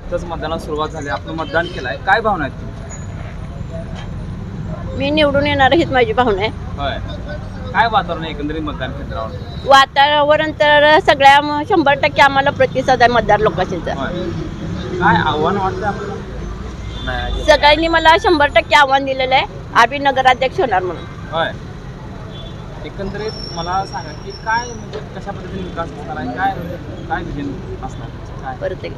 नुकतंच मतदानाला सुरुवात झाली, आपलं मतदान केलंय, काय भावना आहेत तुमच्या? मी निवडून येणार हीच माझी भावना आहे. होय, काय वातावरण आहे एकंदरीत मतदान केंद्रावर? वातावरण तर सगळ्या 100% आम्हाला प्रतिसाद आहे मतदार लोकांचा. होय, काय आव्हान वाटतं आपल्याला? नाही, सगळ्यांनी मला 100% आव्हान दिलेलं आहे, आम्ही नगराध्यक्ष होणार म्हणून. होय, एकंदरीत मला सांगा की काय म्हणजे कशा पद्धतीने विकास असणार आहे, काय विजन असणार, काय परत एक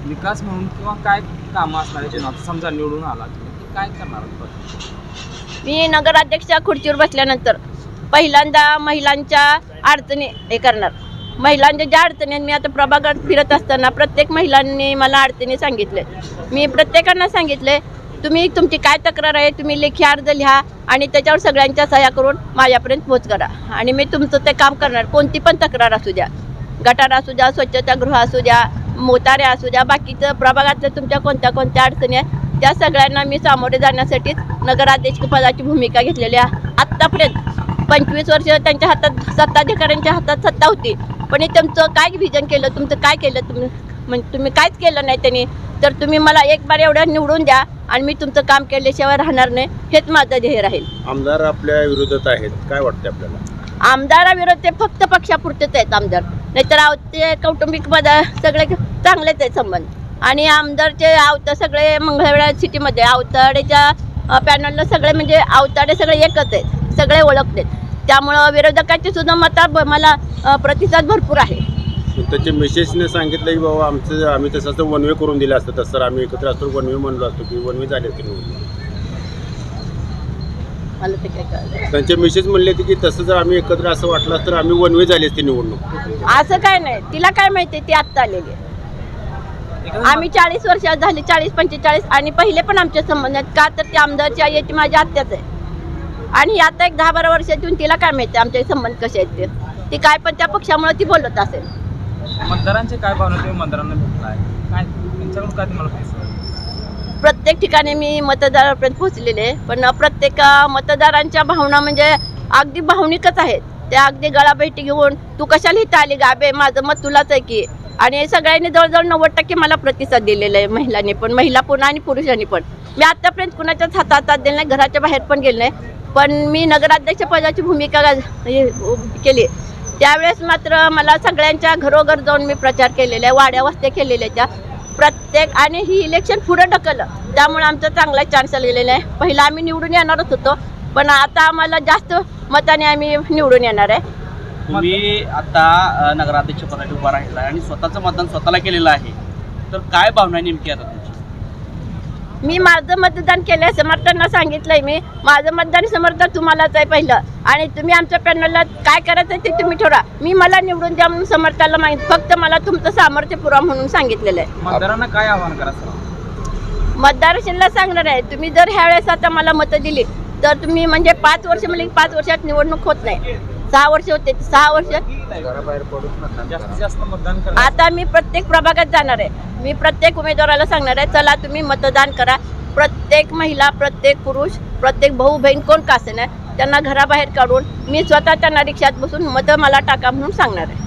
विकास म्हणून किंवा काय कामं असणार आहे आता समजा निवडून आला तुम्ही, काय करणार आहात? मी नगराध्यक्ष खुर्चीवर बसल्यानंतर पहिल्यांदा महिलांच्या अडचणी हे करणार. महिलांच्या ज्या अडचणी आहेत, मी आता प्रभागात फिरत असताना प्रत्येक महिलांनी मला अडचणी सांगितले. मी प्रत्येकांना सांगितले, तुम्ही तुमची काय तक्रार आहे तुम्ही लेखी अर्ज लिहा आणि त्याच्यावर सगळ्यांच्या सह्या करून माझ्यापर्यंत पोच करा आणि मी तुमचं ते काम करणार. कोणती पण तक्रार असू द्या, गटार असू द्या, स्वच्छतागृह असू द्या, मोतारे असू द्या, बाकीचं प्रभागातल्या तुमच्या कोणत्या अडचणी आहेत त्या सगळ्यांना मी सामोरे जाण्यासाठीच नगराध्यक्ष पदाची भूमिका घेतलेली आहे. आत्तापर्यंत 25 वर्ष त्यांच्या हातात, सत्ताधिकाऱ्यांच्या हातात सत्ता होती, पण हे तुमचं काय विजन केलं, तुमचं काय केलं, तुम्ही काहीच केलं नाही त्यांनी. तर तुम्ही मला एक बार एवढं निवडून द्या आणि मी तुमचं काम केल्याशिवाय राहणार नाही, हेच माझं ध्येय राहील. आमदार आपल्या विरोधात आहेत, काय वाटतं आपल्याला? आमदाराविरोधात ते फक्त पक्षापुरतेच आहेत आमदार, नाहीतर ते कौटुंबिक पद सगळे चांगलेच आहेत संबंध. आणि आमदारचे सगळे मंगळवेढा सिटीमध्ये आवताडेच्या पॅनलला सगळे म्हणजे आवताडे सगळे एकच आहेत, सगळे ओळखतात. त्यामुळं विरोधकांची सुद्धा मला प्रतिसाद भरपूर आहे. त्याच्या मेसेजने सांगितलं की बाबा आम्ही तसं वन वे करून दिलं असतं, तसं आम्ही एकत्र असतो वन वे म्हणलो असतो की वन वे झाले असते. मला ते काय कळलं. त्यांचे मेसेज म्हणले होते की तसं जर आम्ही एकत्र असं वाटलं तर आम्ही वन वे झाली असते निवडणूक. असं काय नाही, तिला काय माहिती, ती आत्ता आलेली आहे. आम्ही 40 वर्षात झाले, 40-45 आणि पहिले पण आमच्या संबंध आहेत. का तर ती आमदारची आई आहे, ती माझ्या आत्याच आहे. आणि आता एक 10-12 वर्षातून तिला काय माहिती आमचे संबंध कसे आहेत ती काय पण त्या पक्षामुळे ती बोलत असेल. मतदारांचे काय भावना तुम्ही मतदारांना भेटलाय, काय त्यांच्याकडून काय तुम्हाला पाहिजे? प्रत्येक ठिकाणी मी मतदारापर्यंत पोहोचलेले, पण प्रत्येक मतदारांच्या भावना म्हणजे अगदी भावनिकच आहेत. त्या अगदी गळाभेटी घेऊन तू कशाला इथं आली गाबे, माझं मत तुलाच आहे की. आणि सगळ्यांनी जवळजवळ 90% मला प्रतिसाद दिलेला आहे, महिलांनी पण, महिला पण आणि पुरुषांनी पण. मी आतापर्यंत कुणाच्याच हातात दिलं नाही, घराच्या बाहेर पण गेले नाही. पण मी नगराध्यक्ष पदाची भूमिका केली त्यावेळेस मात्र मला सगळ्यांच्या घरोघर जाऊन मी प्रचार केलेला आहे, वाड्या वस्त्या केलेल्या त्या प्रत्येक. आणि ही इलेक्शन पुढे ढकललं, त्यामुळे आमचा चांगला चान्स आलेला आहे. पहिला आम्ही निवडून येणारच होतो, पण आता आम्हाला जास्त मताने आम्ही निवडून येणार आहे. तुम्ही आता नगराध्यक्ष पदासाठी उभा राहिला आणि स्वतःचं मतदान स्वतःला केलेलं आहे, तर काय भावना नेमकी आता तुमची? मी माझं मतदान केलं, समर्थांना सांगितलंय मी माझं मतदान समर्थन तुम्हालाच आहे पहिलं, आणि तुम्ही आमच्या पॅनलला काय करायचं ते तुम्ही ठरवा. मी मला निवडून द्या म्हणून समर्थाला मागितलं, फक्त मला तुमचं सामर्थ्य पुरा म्हणून सांगितलेलं आहे. मतदारांना काय आव्हान करायचं? मतदारांना सांगणार आहे, तुम्ही जर ह्या वेळेस आता मला मतं दिली तर तुम्ही म्हणजे 5 वर्ष म्हणजे 5 वर्षात निवडणूक होत नाही, 6 वर्ष होते, 6 वर्ष जास्तीत जास्त मतदान करा. आता मी प्रत्येक प्रभागात जाणार आहे, मी प्रत्येक उमेदवाराला सांगणार आहे, चला तुम्ही मतदान करा. प्रत्येक महिला, प्रत्येक पुरुष, प्रत्येक भाऊ बहीण कोण का असेना त्यांना घराबाहेर काढून मी स्वतः त्यांना रिक्षात बसून मतं मला टाका म्हणून सांगणार आहे.